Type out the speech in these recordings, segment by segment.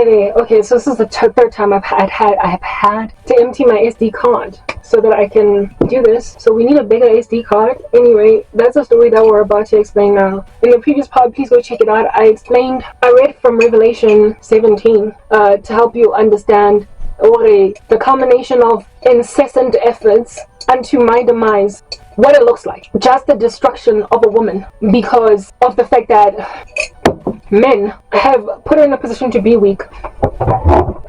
Anyway, okay, so this is the third time I've had to empty my SD card so that I can do this. So we need a bigger SD card. Anyway, that's the story that we're about to explain now. In the previous part, please go check it out. I read from Revelation 17 to help you understand the combination of incessant efforts unto my demise, what it looks like, just the destruction of a woman because of the fact that men have put her in a position to be weak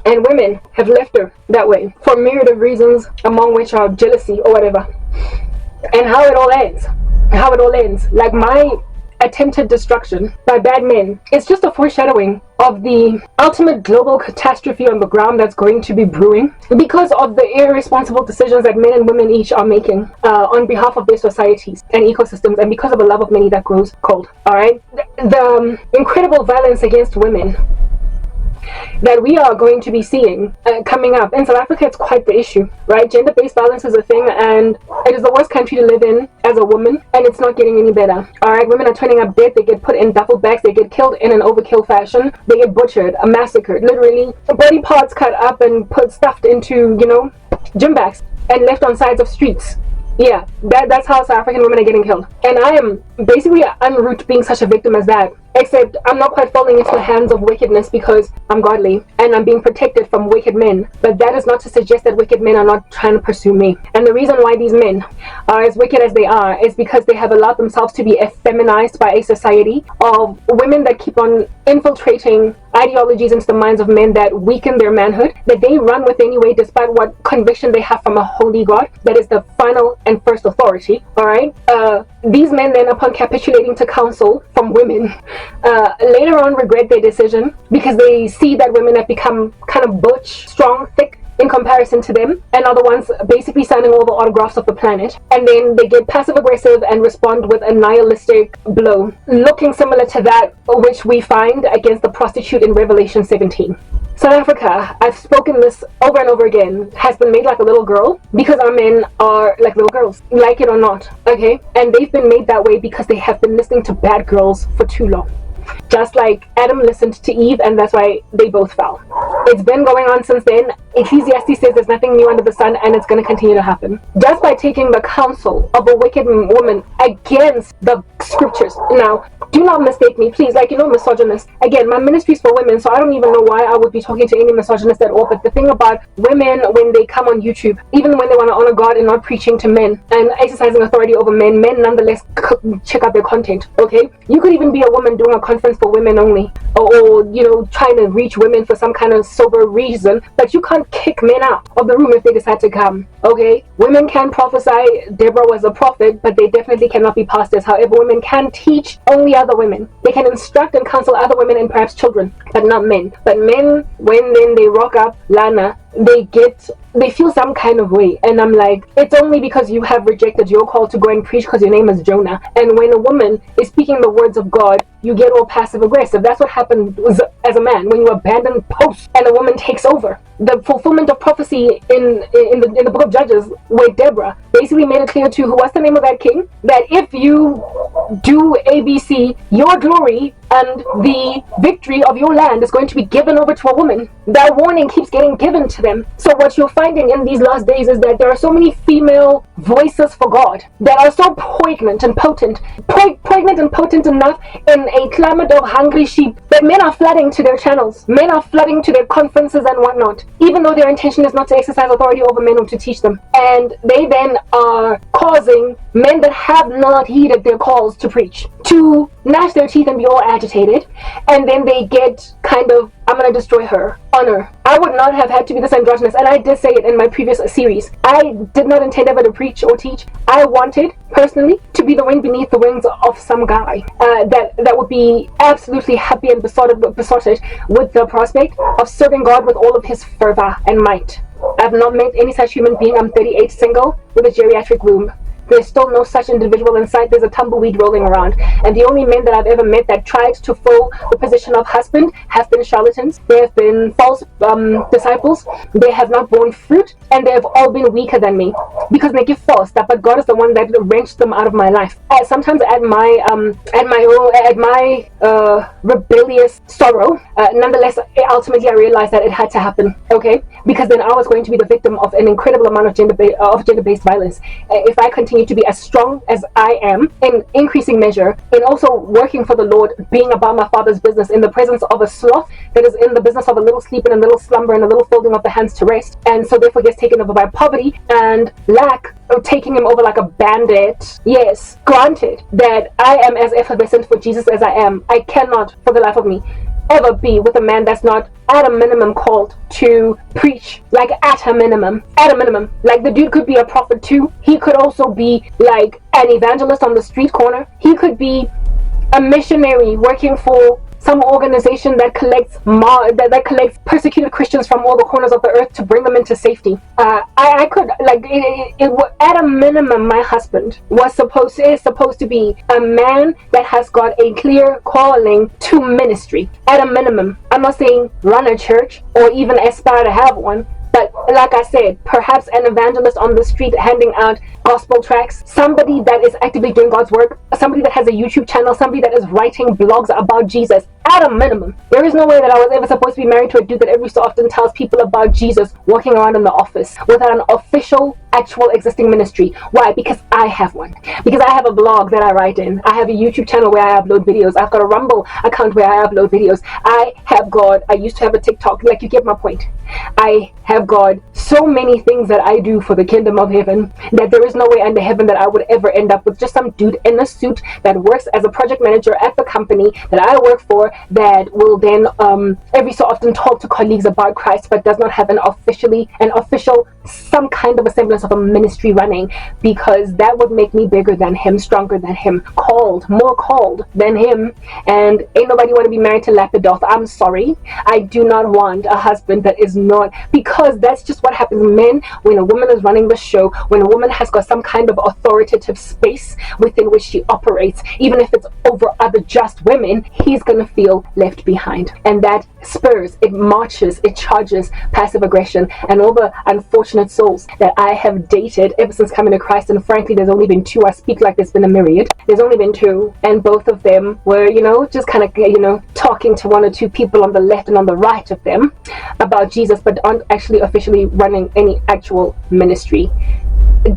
and women have left her that way for a myriad of reasons, among which are jealousy or whatever. And how it all ends, like my attempted destruction by bad men, it's just a foreshadowing of the ultimate global catastrophe on the ground that's going to be brewing because of the irresponsible decisions that men and women each are making on behalf of their societies and ecosystems, and because of a love of many that grows cold. All right, the incredible violence against women that we are going to be seeing coming up in South Africa. It's quite the issue, right? Gender-based violence is a thing, and it is the worst country to live in as a woman, and it's not getting any better. All right, women are turning up dead. They get put in duffel bags. They get killed in an overkill fashion. They get butchered, massacred, literally body parts cut up and stuffed into, gym bags and left on sides of streets. Yeah, that's how South African women are getting killed. And I am basically en route being such a victim as that. Except I'm not quite falling into the hands of wickedness because I'm godly and I'm being protected from wicked men. But that is not to suggest that wicked men are not trying to pursue me. And the reason why these men are as wicked as they are is because they have allowed themselves to be effeminized by a society of women that keep on infiltrating ideologies into the minds of men that weaken their manhood, that they run with anyway despite what conviction they have from a holy God that is the final and first authority. Alright, these men then, upon capitulating to counsel from women, later on regret their decision because they see that women have become kind of butch, strong, thick in comparison to them, and are the ones basically signing all the autographs of the planet. And then they get passive aggressive and respond with a nihilistic blow, looking similar to that which we find against the prostitute in Revelation 17. South Africa, I've spoken this over and over again, has been made like a little girl because our men are like little girls, like it or not, okay? And they've been made that way because they have been listening to bad girls for too long. Just like Adam listened to Eve, and that's why they both fell. It's been going on since then. Ecclesiastes says there's nothing new under the sun, and it's going to continue to happen. Just by taking the counsel of a wicked woman against the scriptures. Now, do not mistake me, please, misogynist. Again, my ministry is for women, so I don't even know why I would be talking to any misogynist at all. But the thing about women, when they come on YouTube, even when they want to honor God and not preaching to men and exercising authority over men nonetheless check out their content, okay? You could even be a woman doing a conference for women only, or trying to reach women for some kind of sober reason, but you can't kick men out of the room if they decide to come, okay? Women can prophesy. Deborah was a prophet, but they definitely cannot be pastors. However, women can teach only other women. They can instruct and counsel other women and perhaps children, but not men. But men, when then they rock up, Lana, they feel some kind of way, and I'm like, it's only because you have rejected your call to go and preach because your name is Jonah. And when a woman is speaking the words of God, you get all passive aggressive. That's what happened as a man when you abandon posts and a woman takes over. The fulfillment of prophecy in the book of Judges, where Deborah basically made it clear to what's the name of that king, that if you do ABC, your glory and the victory of your land is going to be given over to a woman. That warning keeps getting given to them. So what you're finding in these last days is that there are so many female voices for God that are so pregnant and potent enough in a climate of hungry sheep that men are flooding to their channels. Men are flooding to their conferences and whatnot, even though their intention is not to exercise authority over men or to teach them. And they then are causing men that have not heeded their calls to preach to gnash their teeth and be all agitated, and then they get kind of, I'm gonna destroy her honor. I would not have had to be this androgynous, and I did say it in my previous series. I did not intend ever to preach or teach. I wanted personally to be the wind beneath the wings of some guy that would be absolutely happy and besotted with the prospect of serving God with all of his fervor and might. I've not met any such human being. I'm 38, single with a geriatric womb. there's still no such individual in sight. There's a tumbleweed rolling around. And the only men that I've ever met that tried to fill the position of husband have been charlatans. They have been false disciples. They have not borne fruit, and they have all been weaker than me because they give false that. But God is the one that wrenched them out of my life. Sometimes at my rebellious sorrow, nonetheless, ultimately I realized that it had to happen. Okay, because then I was going to be the victim of an incredible amount of gender-based violence. If I continue to be as strong as I am in increasing measure, and also working for the Lord, being about my Father's business in the presence of a sloth that is in the business of a little sleep and a little slumber and a little folding of the hands to rest, and so therefore gets taken over by poverty and lack, taking him over like a bandit. Yes, granted that I am as effervescent for Jesus as I am, I cannot for the life of me ever be with a man that's not at a minimum called to preach. Like at a minimum, like the dude could be a prophet too. He could also be like an evangelist on the street corner. He could be a missionary working for some organization that collects persecuted Christians from all the corners of the earth to bring them into safety. I could at a minimum, my husband is supposed to be a man that has got a clear calling to ministry. At a minimum, I'm not saying run a church or even aspire to have one. But like I said, perhaps an evangelist on the street handing out gospel tracts, somebody that is actively doing God's work, somebody that has a YouTube channel, somebody that is writing blogs about Jesus. At a minimum, there is no way that I was ever supposed to be married to a dude that every so often tells people about Jesus walking around in the office without an official, actual existing ministry. Why? Because I have one. Because I have a blog that I write in. I have a YouTube channel where I upload videos. I've got a Rumble account where I upload videos. I used to have a TikTok. Like, you get my point. I have got so many things that I do for the kingdom of heaven that there is no way under heaven that I would ever end up with just some dude in a suit that works as a project manager at the company that I work for, that will then every so often talk to colleagues about Christ, but does not have an official, some kind of a semblance of a ministry running, because that would make me bigger than him, stronger than him, more called than him. And ain't nobody want to be married to Lapidoth. I'm sorry. I do not want a husband that is not, because that's just what happens. Men, when a woman is running the show, when a woman has got some kind of authoritative space within which she operates, even if it's over other just women, he's gonna feel left behind. And that spurs, it marches, it charges passive aggression. And all the unfortunate souls that I have dated ever since coming to Christ, and frankly there's only been two, I speak like there's been a myriad, there's only been two, and both of them were, just kind of, talking to one or two people on the left and on the right of them about Jesus, but aren't actually officially running any actual ministry.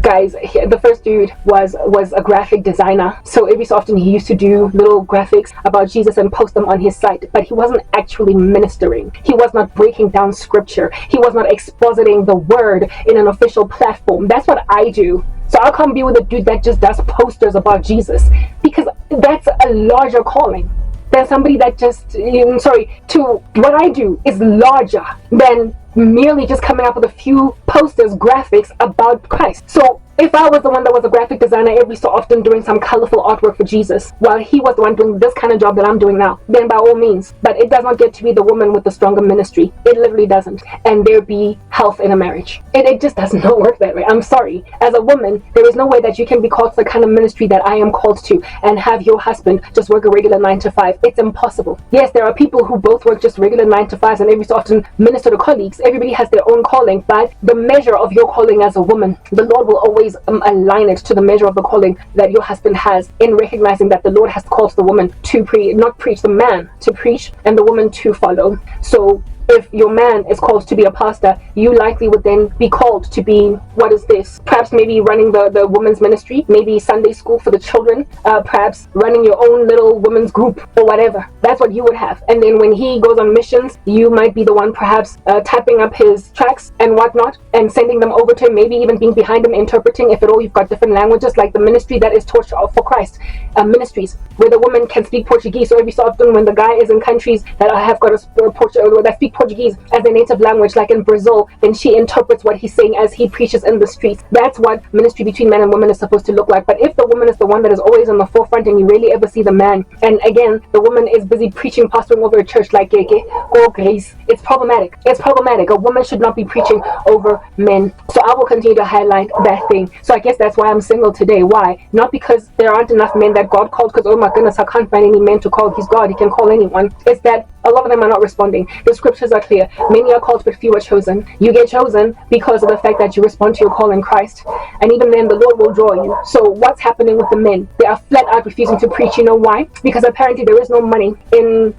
Guys, the first dude was a graphic designer, so every so often he used to do little graphics about Jesus and post them on his site, but he wasn't actually ministering. He was not breaking down scripture. He was not expositing the word in an official platform. That's what I do. So I'll come be with a dude that just does posters about Jesus, because that's a larger calling than somebody that just, to what I do is larger than merely just coming up with a few posters, graphics about Christ. So if I was the one that was a graphic designer every so often doing some colorful artwork for Jesus, while he was the one doing this kind of job that I'm doing now, then by all means. But it does not get to be the woman with the stronger ministry. It literally doesn't. And there be health in a marriage. It just does not work that way. I'm sorry. As a woman, there is no way that you can be called to the kind of ministry that I am called to and have your husband just work a regular 9 to 5. It's impossible. Yes, there are people who both work just regular 9 to 5s and every so often minister to colleagues. Everybody has their own calling, but the measure of your calling as a woman, the Lord will always align it to the measure of the calling that your husband has, in recognizing that the Lord has called the woman to the man to preach and the woman to follow. So if your man is called to be a pastor, you likely would then be called to be, what is this? Perhaps maybe running the women's ministry, maybe Sunday school for the children, perhaps running your own little women's group or whatever. That's what you would have. And then when he goes on missions, you might be the one perhaps typing up his tracks and whatnot and sending them over to him, maybe even being behind him interpreting, if at all you've got different languages, like the ministry that is taught for Christ, ministries where the woman can speak Portuguese. So every so often when the guy is in countries that have got that speak Portuguese as their native language, like in Brazil, then she interprets what he's saying as he preaches in the streets. That's what ministry between man and woman is supposed to look like. But if the woman is the one that is always on the forefront and you rarely ever see the man, and again, the woman is busy preaching, pastoring over a church like Keke or Grace, it's problematic. It's problematic. A woman should not be preaching over men. So I will continue to highlight that thing. So I guess that's why I'm single today. Why? Not because there aren't enough men that God called, because oh my goodness, I can't find any men to call. He's God. He can call anyone. It's that a lot of them are not responding. The scriptures are clear. Many are called, but few are chosen. You get chosen because of the fact that you respond to your call in Christ. And even then, the Lord will draw you. So what's happening with the men? They are flat out refusing to preach. You know why? Because apparently there is no money in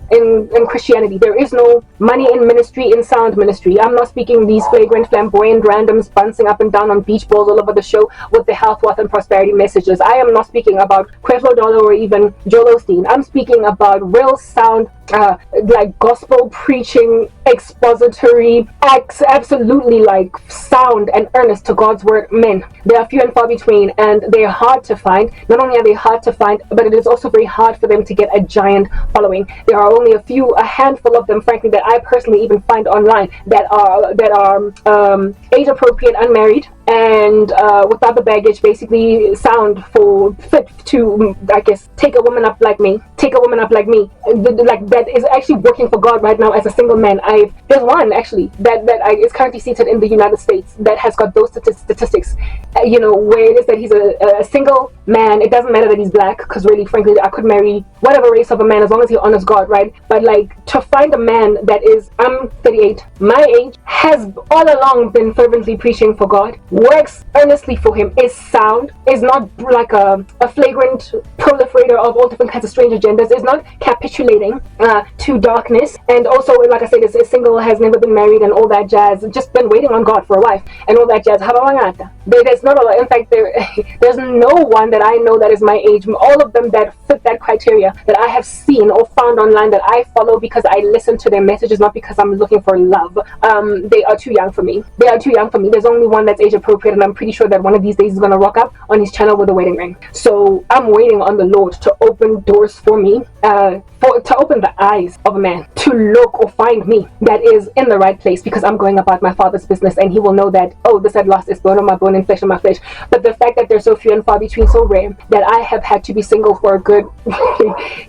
Christianity. There is no money in ministry, in sound ministry. I'm not speaking these flagrant, flamboyant, randoms bouncing up and down on beach balls all over the show with the health, wealth, and prosperity messages. I am not speaking about Creflo Dollar or even Joel Osteen. I'm speaking about real sound, like gospel preaching, expository acts, absolutely like sound and earnest to God's word men. They are few and far between, and they are hard to find. Not only are they hard to find, but it is also very hard for them to get a giant following. There are only a handful of them, frankly, that I personally even find online that are age appropriate, unmarried, and without the baggage, basically fit to, I guess, take a woman up like me, like that is actually working for God right now as a single man. There's one actually that is currently seated in the United States that has got those statistics, where it is that he's a single man. It doesn't matter that he's black, because really, frankly, I could marry whatever race of a man as long as he honors God, right? But like, to find a man that is, I'm 38, my age, has all along been fervently preaching for God, works earnestly for him, is sound, is not like a flagrant proliferator of all different kinds of strange agendas, is not capitulating to darkness, and also, like I said, is single, has never been married, and all that jazz, just been waiting on God for a wife, and all that jazz. There's not a lot. In fact, there's no one that I know that is my age. All of them that fit that criteria that I have seen or found online that I follow because I listen to their messages, not because I'm looking for love. They are too young for me. There's only one that's age appropriate, and I'm pretty sure that one of these days he's gonna rock up on his channel with a wedding ring. So I'm waiting on the Lord to open doors for me, to open the eyes of a man to look or find me that is in the right place, because I'm going about my Father's business, and he will know that, oh, this at last is bone of my bone and flesh of my flesh. But the fact that they're so few and far between, so rare, that I have had to be single for a good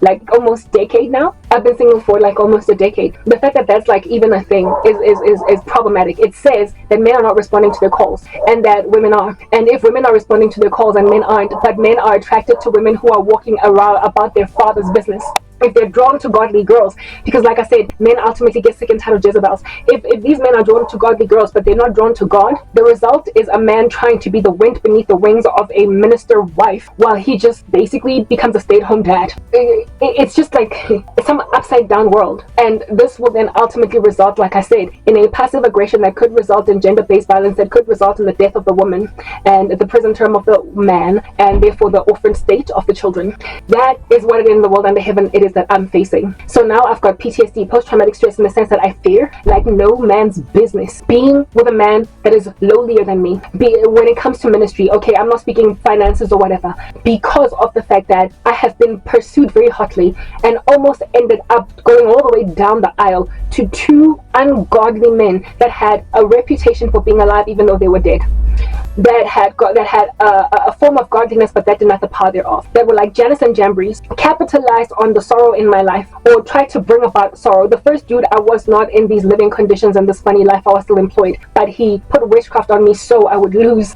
like almost decade now. I've been single for like almost a decade. The fact that that's like even a thing is problematic. It says that men are not responding to their calls, and that women are. And if women are responding to their calls and men aren't, but men are attracted to women who are walking around about their Father's business, if they're drawn to godly girls, because like I said, men ultimately get sick and tired of Jezebels. If these men are drawn to godly girls but they're not drawn to God, the result is a man trying to be the wind beneath the wings of a minister wife, while he just basically becomes a stay-at-home dad. It's just like it's some upside down world, and this will then ultimately result, like I said, in a passive aggression that could result in gender-based violence, that could result in the death of the woman and the prison term of the man, and therefore the orphan state of the children. That is what it is in the world, and the heaven it is that I'm facing. So now I've got PTSD, post-traumatic stress, in the sense that I fear like no man's business being with a man that is lowlier than me. When it comes to ministry, okay, I'm not speaking finances or whatever, because of the fact that I have been pursued very hotly and almost ended up going all the way down the aisle to two ungodly men that had a reputation for being alive even though they were dead, that had a form of godliness but that denied the power thereof, that were like Janus and Jambres, capitalized on the sorrow in my life or tried to bring about sorrow. The first dude, I was not in these living conditions and this funny life, I was still employed, but he put witchcraft on me so I would lose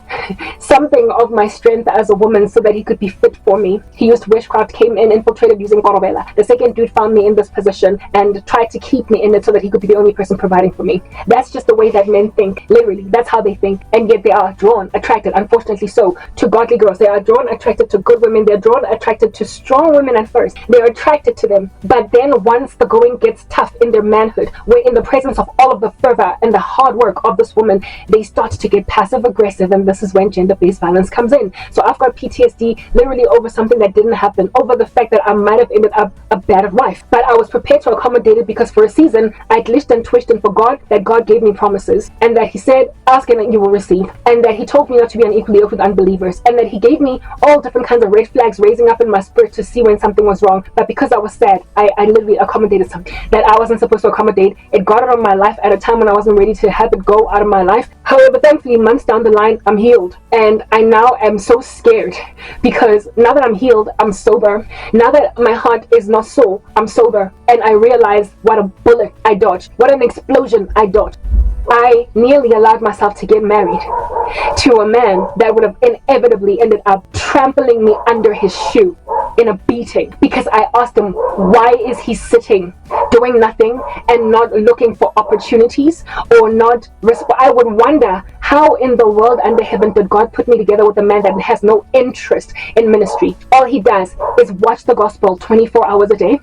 something of my strength as a woman so that he could be fit for me. He used witchcraft, came in, infiltrated using Gorobela. The second dude found me in this position and tried to keep me in it so that he could be the only person providing for me. That's just the way that men think. Literally, that's how they think, and yet they are drawn, attracted, unfortunately so, to godly girls. They are drawn, attracted to good women. They're drawn, attracted to strong women at first. They're attracted to them, but then once the going gets tough in their manhood, where in the presence of all of the fervor and the hard work of this woman, they start to get passive aggressive, and this is when gender-based violence comes in. So I've got PTSD literally over something that didn't happen, over the fact that I might have ended up a bad wife, but I was prepared to accommodate it, because for a season I glitched and twitched and forgot that God gave me promises, and that he said, ask and you will receive, and that he told told me not to be unequally yoked with unbelievers, and that he gave me all different kinds of red flags raising up in my spirit to see when something was wrong. But because I was sad, I literally accommodated something that I wasn't supposed to accommodate. It got out of my life at a time when I wasn't ready to have it go out of my life. However, thankfully, months down the line, I'm healed, and I now am so scared, because now that I'm healed, I'm sober. Now that my heart is not so, I'm sober, and I realize what a bullet I dodged, what an explosion I dodged. I nearly allowed myself to get married to a man that would have inevitably ended up trampling me under his shoe in a beating, because I asked him, why is he sitting doing nothing and not looking for opportunities or not I would wonder, how in the world under heaven did God put me together with a man that has no interest in ministry? All he does is watch the gospel 24 hours a day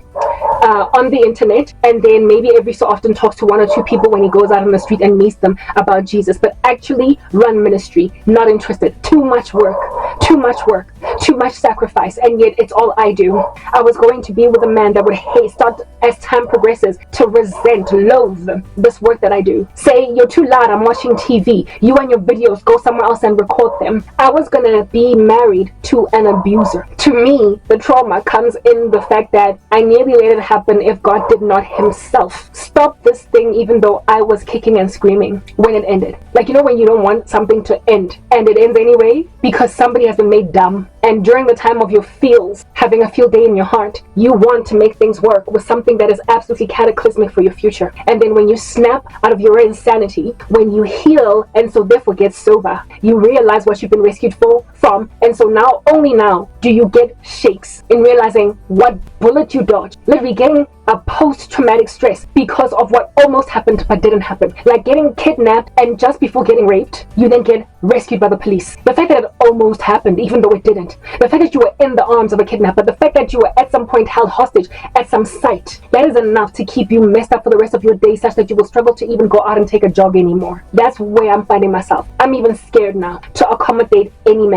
on the internet, and then maybe every so often talks to one or two people when he goes out on the street and meets them about Jesus, but actually run ministry, not interested. Too much work, too much sacrifice, and yet it's all I do. I was going to be with a man that would start as time progresses to resent, loathe this work that I do. Say, you're too loud, I'm watching TV. You and your videos, go somewhere else and record them. I was gonna be married to an abuser. To me, the trauma comes in the fact that I nearly let it happen if God did not himself stop this thing, even though I was kicking and screaming when it ended. Like, you know, when you don't want something to end and it ends anyway because somebody has been made dumb. And during the time of your feels, having a field day in your heart, you want to make things work with something that is absolutely cataclysmic for your future. And then when you snap out of your insanity, when you heal and so therefore get sober, you realize what you've been rescued from. And so now, only now, do you get shakes in realizing what bullet you dodged. Literally getting a post-traumatic stress because of what almost happened but didn't happen. Like getting kidnapped, and just before getting raped, you then get rescued by the police. The fact that it almost happened, even though it didn't. The fact that you were in the arms of a kidnapper. The fact that you were at some point held hostage at some site. That is enough to keep you messed up for the rest of your day, such that you will struggle to even go out and take a jog anymore. That's where I'm finding myself. I'm even scared now to accommodate any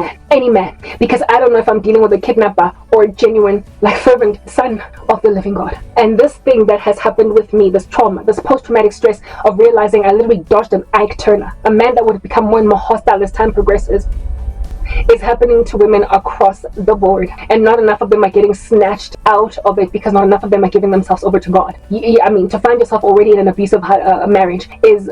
man. Because I don't know if I'm dealing with a kidnapper or a genuine, like, fervent son of the living God. And this thing that has happened with me, this trauma, this post-traumatic stress of realizing I literally dodged an Ike Turner, a man that would become more and more hostile as time progresses, is happening to women across the board, and not enough of them are getting snatched out of it because not enough of them are giving themselves over to God. I mean, to find yourself already in an abusive marriage is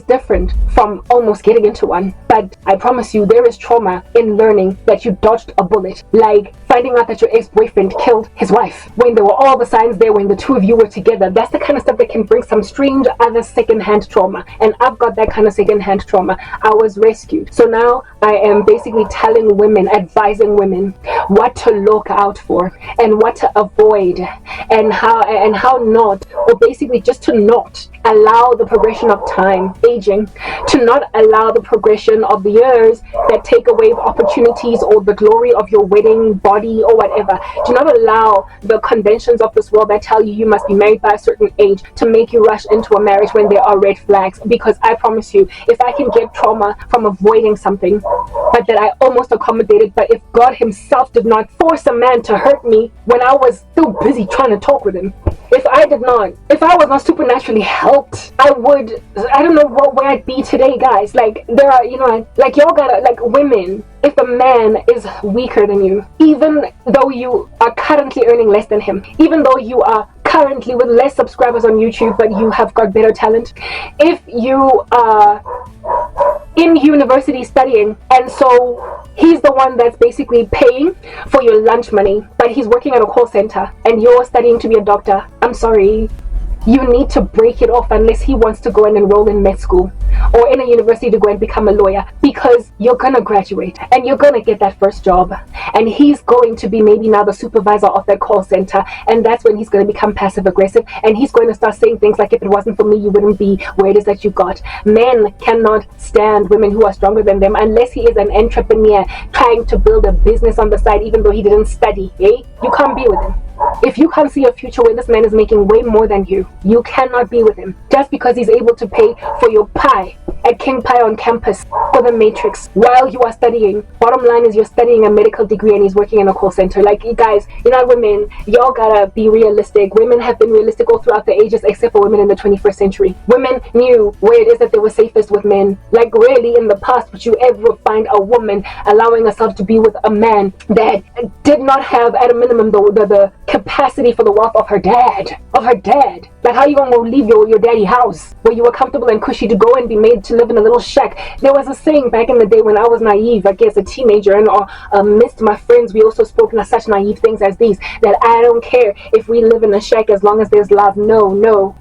different from almost getting into one. But I promise you, there is trauma in learning that you dodged a bullet, like finding out that your ex-boyfriend killed his wife when there were all the signs there when the two of you were together. That's the kind of stuff that can bring some strange other second-hand trauma, and I've got that kind of second-hand trauma. I was rescued, so now I am basically telling women, advising women what to look out for and what to avoid, and how not, or basically just to not allow the progression of time, aging, to not allow the progression of the years that take away opportunities or the glory of your wedding body or whatever. Do not allow the conventions of this world that tell you you must be married by a certain age to make you rush into a marriage when there are red flags. Because I promise you, if I can get trauma from avoiding something, but that I almost accommodated, but if God himself did not force a man to hurt me when I was still busy trying to talk with him, if I was not supernaturally helped, I don't know where I'd be today, guys. Like, there are, like, y'all gotta, like, women, if a man is weaker than you, even though you are currently earning less than him, even though you are currently with less subscribers on YouTube, but you have got better talent, if you are in university studying, and so he's the one that's basically paying for your lunch money, but he's working at a call center and you're studying to be a doctor, I'm sorry, you need to break it off unless he wants to go and enroll in med school or in a university to go and become a lawyer, because you're gonna graduate and you're gonna get that first job, and he's going to be maybe now the supervisor of that call center, and that's when he's going to become passive aggressive, and he's going to start saying things like, if it wasn't for me you wouldn't be where it is that you got. Men cannot stand women who are stronger than them unless he is an entrepreneur trying to build a business on the side even though he didn't study. You can't be with him. If you can't see a future where this man is making way more than you cannot be with him. Just because he's able to pay for your pie at King Pie on campus for for the matrix while you are studying. Bottom line is you're studying a medical degree and he's working in a call center. Like, you guys, you're not women. Y'all gotta be realistic. Women have been realistic all throughout the ages, except for women in the 21st century. Women knew where it is that they were safest with men. Like, rarely in the past would you ever find a woman allowing herself to be with a man that did not have, at a minimum, the capacity for the wealth of her dad. Like, how you gonna leave your daddy house where you were comfortable and cushy to go and be made to live in a little shack? There was a saying back in the day when I was naive, I guess a teenager, and amidst my friends we also spoke of such naive things as these, that I don't care if we live in a shack as long as there's love. No,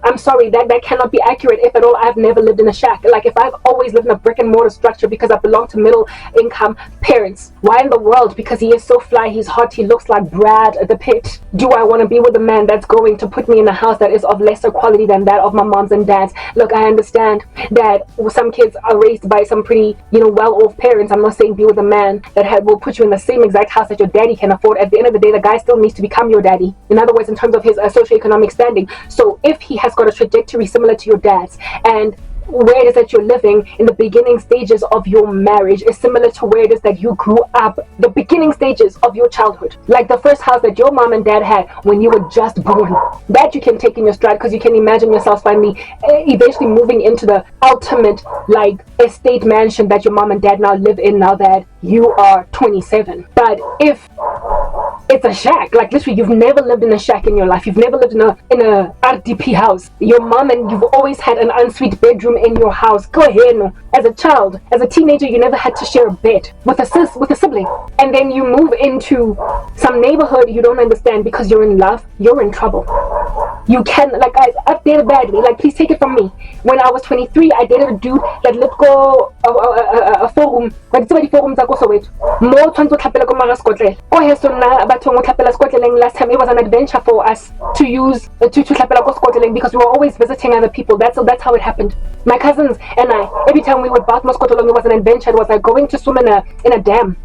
I'm sorry, that cannot be accurate. If at all, I've never lived in a shack. Like, if I've always lived in a brick and mortar structure because I belong to middle income parents, why in the world, because he is so fly, he's hot, he looks like Brad the Pitt, do I want to be with a man that's going to put me in a house that is of lesser quality than that of my moms and dads? Look, I understand that some kids are raised by some pretty, well-off parents. I'm not saying be with a man that will put you in the same exact house that your daddy can afford. At the end of the day, the guy still needs to become your daddy. In other words, in terms of his socioeconomic standing. So if he has got a trajectory similar to your dad's, and where it is that you're living in the beginning stages of your marriage is similar to where it is that you grew up, the beginning stages of your childhood, like the first house that your mom and dad had when you were just born, that you can take in your stride, because you can imagine yourself finally eventually moving into the ultimate like estate mansion that your mom and dad now live in now that you are 27. But if it's a shack, like literally you've never lived in a shack in your life, you've never lived in a RDP house, your mom, and you've always had an ensuite bedroom in your house. Go ahead, no. As a child, as a teenager, you never had to share a bed with a sibling, and then you move into some neighborhood you don't understand because you're in love, you're in trouble. You can, like, I've dated badly. Like, please take it from me. When I was 23, I dated a dude that let go a forum. Like, it's already forums that go so wait. More trying to tlapela ko mara skotle. Oh, he so na batho mo tlapela skotleng. Last time it was an adventure for us to use to tlapela ko skotleng because we were always visiting other people. That's how it happened. My cousins and I, every time we would bath moskotlong, it was an adventure. It was like going to swim in a dam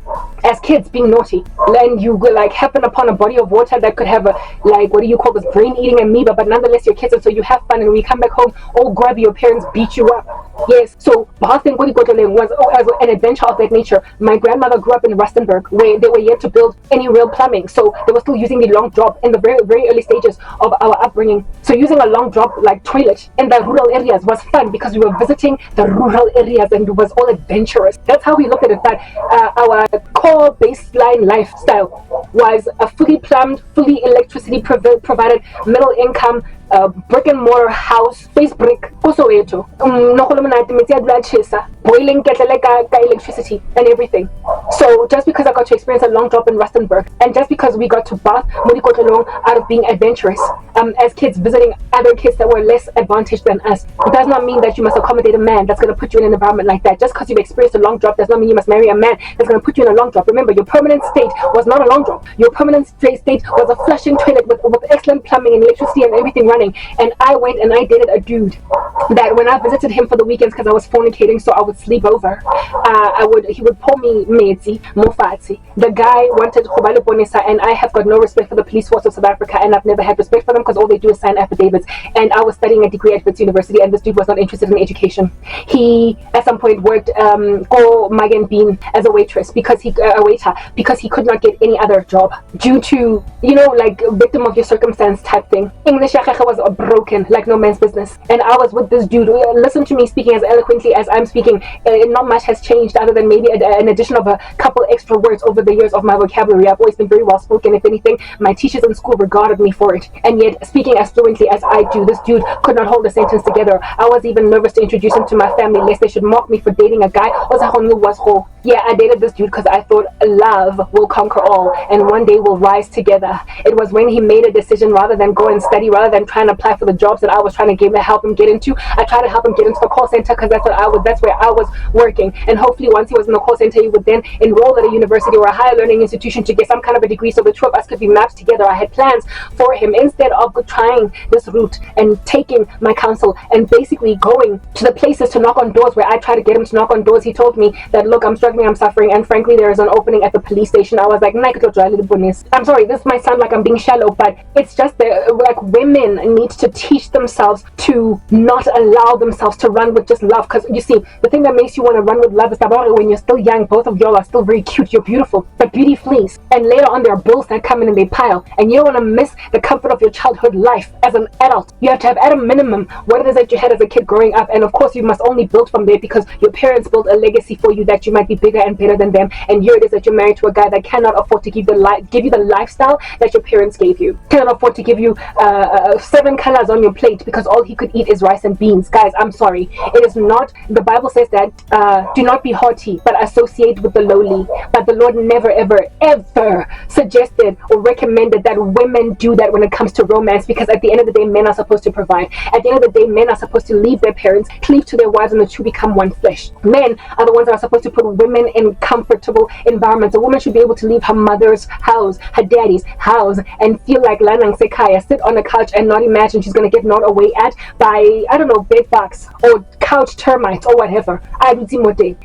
as kids, being naughty. And you would like happen upon a body of water that could have a, like, what do you call this, brain eating amoeba, but nonetheless you're kids, and so you have fun, and when you come back home all grubby, your parents beat you up. Yes, so bathing was an adventure of that nature. My grandmother grew up in Rustenburg, where they were yet to build any real plumbing, so they were still using the long drop in the very, very early stages of our upbringing. So using a long drop like toilet in the rural areas was fun because we were visiting the rural areas and it was all adventurous. That's how we looked at it, that our core baseline lifestyle was a fully plumbed, fully electricity provided, middle income, brick and mortar house, face brick, also boiling electricity and everything. So just because I got to experience a long drop in Rustenburg, and just because we got to bath out of being adventurous as kids visiting other kids that were less advantaged than us, it does not mean that you must accommodate a man that's going to put you in an environment like that. Just because you've experienced a long drop does not mean you must marry a man that's going to put you in a long drop. Remember, your permanent state was not a long drop. Your permanent state was a flushing toilet with excellent plumbing and electricity and everything running. And I went and I dated a dude that when I visited him for the weekends, because I was fornicating, so I would sleep over, he would pour me medzi, mofati. The guy wanted Khobale Bonesa, and I have got no respect for the police force of South Africa, and I've never had respect for them because all they do is sign affidavits. And I was studying a degree at Wits University, and this dude was not interested in education. He at some point worked go Magen Bean as a waitress because he could not get any other job due to, like, victim of your circumstance type thing. English was broken like no man's business, and I was with this dude. Listen to me speaking as eloquently as I'm speaking. Not much has changed other than maybe an addition of a couple extra words over the years of my vocabulary. I've always been very well spoken. If anything, my teachers in school regarded me for it, and yet speaking as fluently as I do, this dude could not hold a sentence together. I was even nervous to introduce him to my family lest they should mock me for dating a guy. Yeah, I dated this dude because I thought love will conquer all and one day we'll rise together. It was when he made a decision, rather than go and study, rather than trying to apply for the jobs that I was trying to help him get into, I tried to help him get into the call center because that's where I was working. And hopefully once he was in the call center, he would then enroll at a university or a higher learning institution to get some kind of a degree, so the two of us could be mapped together. I had plans for him. Instead of trying this route and taking my counsel and basically going to the places to knock on doors where I tried to get him to knock on doors, he told me that, look, I'm struggling, I'm suffering, and frankly there is an opening at the police station. I was like, I'm sorry, this might sound like I'm being shallow, but it's just that, like, women need to teach themselves to not allow themselves to run with just love. Because you see, the thing that makes you want to run with love is that when you're still young, both of y'all are still very cute, you're beautiful, but beauty flees. And later on, there are bills that come in and they pile. And you don't want to miss the comfort of your childhood life as an adult. You have to have at a minimum what it is that you had as a kid growing up. And of course, you must only build from there because your parents built a legacy for you that you might be bigger and better than them. And here it is that you're married to a guy that cannot afford to give you the lifestyle that your parents gave you. Cannot afford to give you 7 colors on your plate because all he could eat is rice and beans. Guys, I'm sorry. It is not. The Bible says that do not be haughty, but associate with the lowly. But the Lord never, ever, ever suggested or recommended that women do that when it comes to romance, because at the end of the day, men are supposed to provide. At the end of the day, men are supposed to leave their parents, cleave to their wives, and the two become one flesh. Men are the ones that are supposed to put women in comfortable environments. A woman should be able to leave her mother's house, her daddy's house, and feel like Lanang Sekaya, sit on the couch and not imagine she's going to get gnawed away at by, I don't know, bed bugs or couch termites or whatever.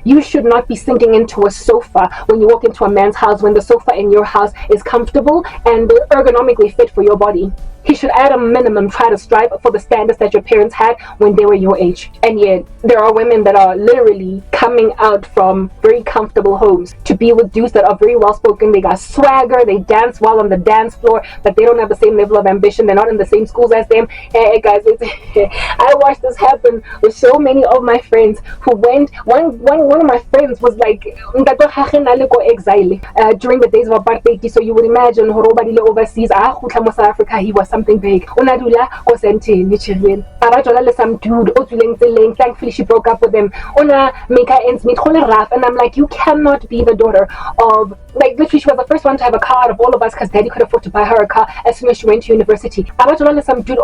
You should not be sinking into a sofa when you walk into a man's house when the sofa in your house is comfortable and ergonomically fit for your body. He should at a minimum try to strive for the standards that your parents had when they were your age. And yet there are women that are literally coming out from very comfortable homes to be with dudes that are very well spoken. They got swagger, they dance well on the dance floor, but they don't have the same level of ambition. They're not in the same schools as them. Guys, I watched this happen with so many of my friends who went. One of my friends was like exile during the days of apartheid. So you would imagine overseas, South Africa, he was something big. Unadula was empty, literally. Some dude, thankfully she broke up with him. Una make her ends meet, rough. And I'm like, you cannot be the daughter of, like, literally, she was the first one to have a car out of all of us because daddy could afford to buy her a car as soon as she went to university. Some dude,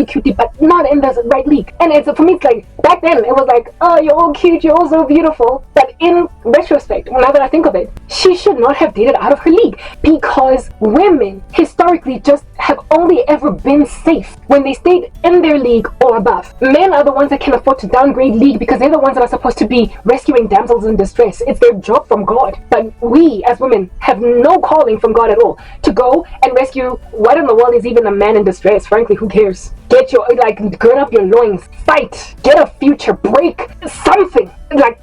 cutie, but not in the right league. And it's, for me, it's like, back then, it was like, oh, you're all cute, you're all so beautiful. But in retrospect, now that I think of it, she should not have dated out of her league, because women historically just have only ever been safe when they stayed in their league or above. Men are the ones that can afford to downgrade league because they're the ones that are supposed to be rescuing damsels in distress. It's their job from God. But we as women have no calling from God at all to go and rescue what in the world is even a man in distress. Frankly, who cares? Get your, gird up your loins, fight, get a future, break something,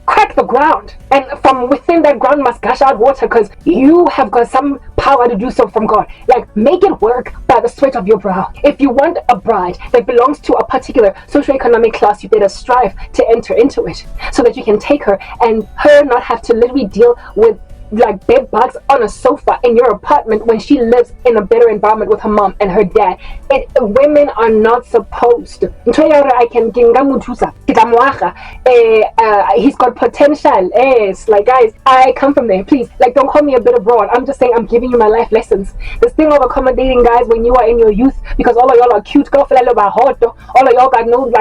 crack the ground, and from within that ground must gush out water, because you have got some power to do so from God. Make it work by the sweat of your brow. If you want a bride that belongs to a particular socioeconomic class, you better strive to enter into it so that you can take her and her not have to literally deal with bed bugs on a sofa in your apartment when she lives in a better environment with her mom and her dad. Women are not supposed to. He's got potential. Yes, guys, I come from there. Please, don't call me a bitter broad. I'm just saying, I'm giving you my life lessons. This thing of accommodating guys when you are in your youth, because all of y'all are cute, all of y'all got no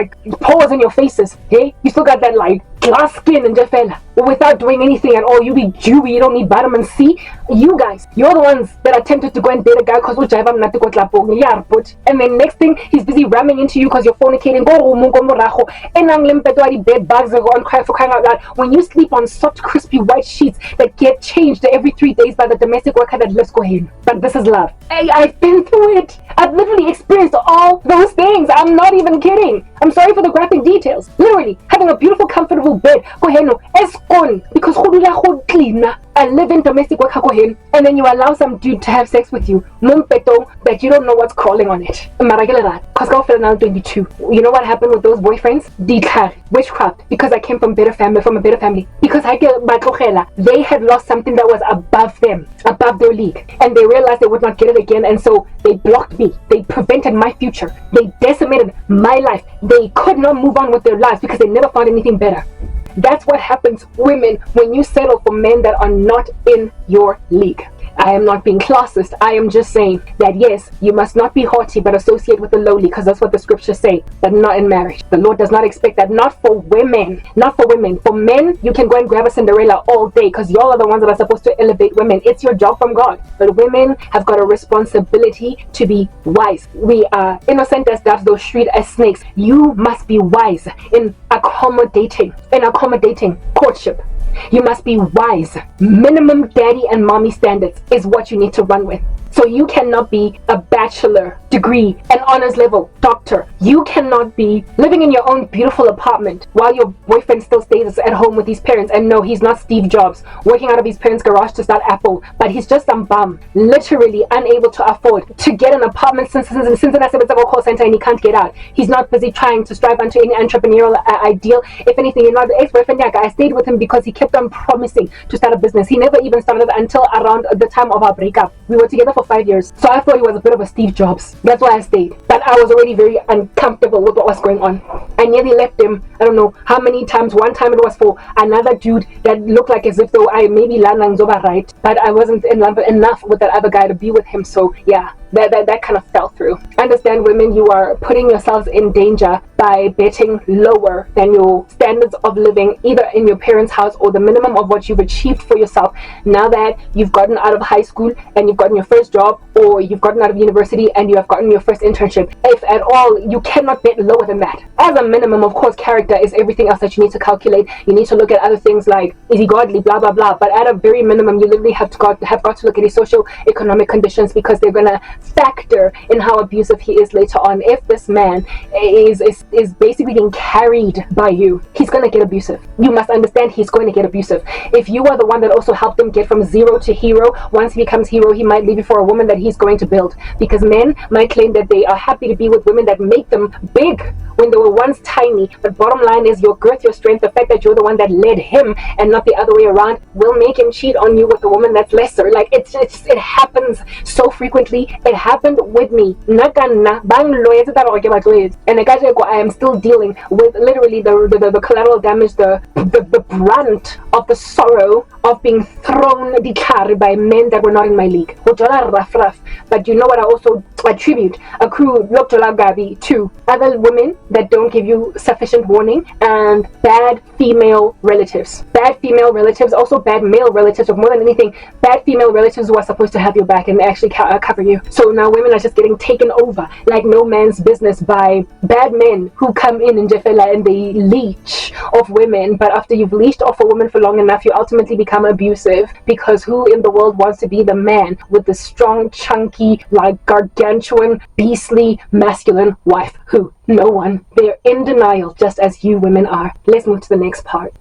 pores in your faces. Okay, you still got that glass skin and just without doing anything at all. You be dewy, you don't need vitamin C. You guys, you're the ones that are tempted to go and date a guy because and then next thing, he's busy ramming into you because you're fornicating. Bed bugs on cry for crying out loud. When you sleep on soft, crispy white sheets that get changed every 3 days by the domestic worker that lives in. But this is love. Hey, I've been through it. I've literally experienced all those things. I'm not even kidding. I'm sorry for the graphic details. Literally, having a beautiful, comfortable bed, because and live in domestic work, and then you allow some dude to have sex with you, that you don't know what's crawling on it. Because now 22. You know what happened with those boyfriends? Witchcraft. Because I came from a better family. Because they had lost something that was above them, above their league, and they realized they would not get it again, and so they blocked me. They prevented my future. They decimated my life. They could not move on with their lives because they never found anything better. That's what happens, women, when you settle for men that are not in your league. I am not being classist. I am just saying that yes, you must not be haughty but associate with the lowly, because that's what the scriptures say, but not in marriage. The Lord does not expect that. Not for women. Not for women. For men, you can go and grab a Cinderella all day because y'all are the ones that are supposed to elevate women. It's your job from God. But women have got a responsibility to be wise. We are innocent as doves, though shrewd as snakes. You must be wise in accommodating courtship. You must be wise. Minimum daddy and mommy standards is what you need to run with. So you cannot be a bachelor degree, an honors level, doctor. You cannot be living in your own beautiful apartment while your boyfriend still stays at home with his parents. And no, he's not Steve Jobs working out of his parents' garage to start Apple, but he's just some bum, literally unable to afford to get an apartment since a call center and he can't get out. He's not busy trying to strive onto any entrepreneurial ideal. If anything, you know, the ex-boyfriend, yeah, I stayed with him because he kept on promising to start a business. He never even started until around the time of our breakup. We were together for 5 years, so I thought he was a bit of a Steve Jobs. That's why I stayed. But I was already very uncomfortable with what was going on. I nearly left him, I don't know how many times. One time it was for another dude that looked like as if though I maybe landed right, but I wasn't in love enough with that other guy to be with him. So yeah, that kind of fell through. Understand, women, you are putting yourselves in danger by betting lower than your standards of living, either in your parents' house or the minimum of what you've achieved for yourself now that you've gotten out of high school and you've gotten your first job, or you've gotten out of university and you have gotten your first internship. If at all, you cannot bet lower than that. As a minimum, of course, character is everything else that you need to calculate. You need to look at other things like, is he godly, blah blah blah, but at a very minimum, you literally have got to look at his socio-economic conditions, because they're gonna factor in how abusive he is later on. If this man is basically being carried by you, he's gonna get abusive. You must understand, he's going to get abusive. If you are the one that also helped him get from zero to hero, once he becomes hero, he might leave you for a woman that he's going to build, because men might claim that they are happy to be with women that make them big when they were once tiny, but bottom line is your girth, your strength, the fact that you're the one that led him and not the other way around, will make him cheat on you with a woman that's lesser. Like it happens so frequently. It happened with me. And I am still dealing with literally the collateral damage, the brunt of the sorrow of being thrown by men that were not in my league. But you know what I also accrue to other women that don't give you sufficient warning, and bad female relatives. Bad female relatives, also bad male relatives, or more than anything, bad female relatives who are supposed to have your back and actually cover you. So now women are just getting taken over like no man's business by bad men who come in and they leech off women. But after you've leached off a woman for long enough, you ultimately become abusive, because who in the world wants to be the man with the strong, chunky, like gargantuan, beastly, masculine wife? Who? No one. They're in denial, just as you women are. Let's move to the next part.